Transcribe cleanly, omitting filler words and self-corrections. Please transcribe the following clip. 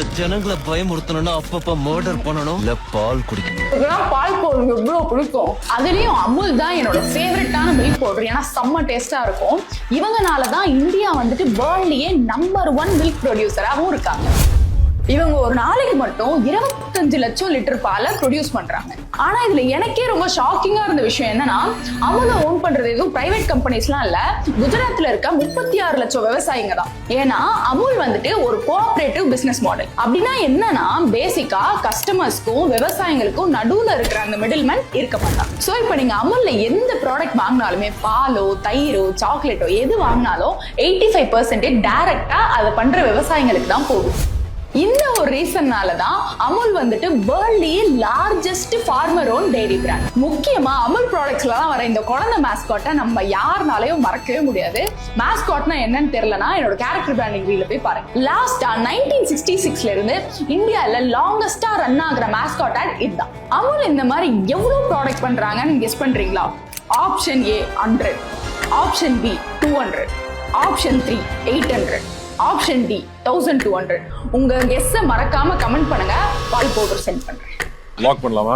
இந்த ஜனங்களை பயமுறுத்தணும்னா அப்பப்ப மர்டர் பண்ணணும் இல்ல பால் குடிக்கணும். பால் பவுடர் எவ்வளவு பிடிக்கும். அதுலயும் அமுல் தான் என்னோட ஃபேவரட்டான மில்க் பவுடர். ஏன்னா செம்ம டேஸ்டா இருக்கும். இவங்கனாலதான் இந்தியா வந்துட்டு வேர்ல்ட்லயே நம்பர் 1 மில்க் ப்ரொடியூசராகவும் இருக்காங்க. இவங்க ஒரு நாளைக்கு மட்டும் 25 லட்சம் லிட்டர் பாலை ப்ரொடியூஸ் பண்றாங்க. ஆனா இதுல எனக்கே ரொம்ப ஷாக்கிங்கா இருந்த விஷயம் என்னன்னா, அமுல ஓன் பண்றது எதுவும் பிரைவேட் கம்பெனிஸ்லாம் இல்ல, குஜராத்ல இருக்க 36 லட்சம் விவசாயிங்க தான். ஏன்னா அமுல் வந்துட்டு ஒரு கோஆபரேட்டிவ் பிசினஸ் மாடல். அப்படின்னா என்னன்னா, பேசிக்கா கஸ்டமர்ஸ்க்கும் விவசாயிகளுக்கும் நடுவுல இருக்கிற அந்த மிடில்மேன் இருக்க மாட்டாங்க. சோ இப்ப நீங்க அமுல்ல எந்த ப்ராடக்ட் வாங்கினாலுமே, பாலோ தயிரோ சாக்லேட்டோ எது வாங்கினாலும் 85% டைரக்டா அதை பண்ற விவசாயிகளுக்கு தான் போகும். இந்த ஒரு ரீசன்னால தான் அமுல் வந்துட்டு வேர்ல்ட்லயே largest farmer own dairy brand. முக்கியமா அமுல் ப்ராடக்ட்ஸ்ல தான் வர இந்த குழந்தை மாஸ்காட்டை நம்ம யாருனாலையும் மறக்கவே முடியாது. மாஸ்காட்னா என்னன்னு தெரியலனா என்னோட கேரக்டர் பிராண்டிங் ரீல போய் பாருங்க. லாஸ்டா 1966ல இருந்து இந்தியால லாங்கஸ்டா ரன் ஆகுற மாஸ்காட் ஆட் இதுதான். அமுல் இந்த மாதிரி எவ்வளவு ப்ராடக்ட் பண்றாங்கன்னு கெஸ் பண்றீங்களா? Option A 100, option B 200, option 3 800, option D 1200. உங்க கெஸ்ஸை மறக்காம கமெண்ட் பண்ணுங்க. பால் பவுடர் சென்ட் பண்றேன். லாக் பண்ணலாமா?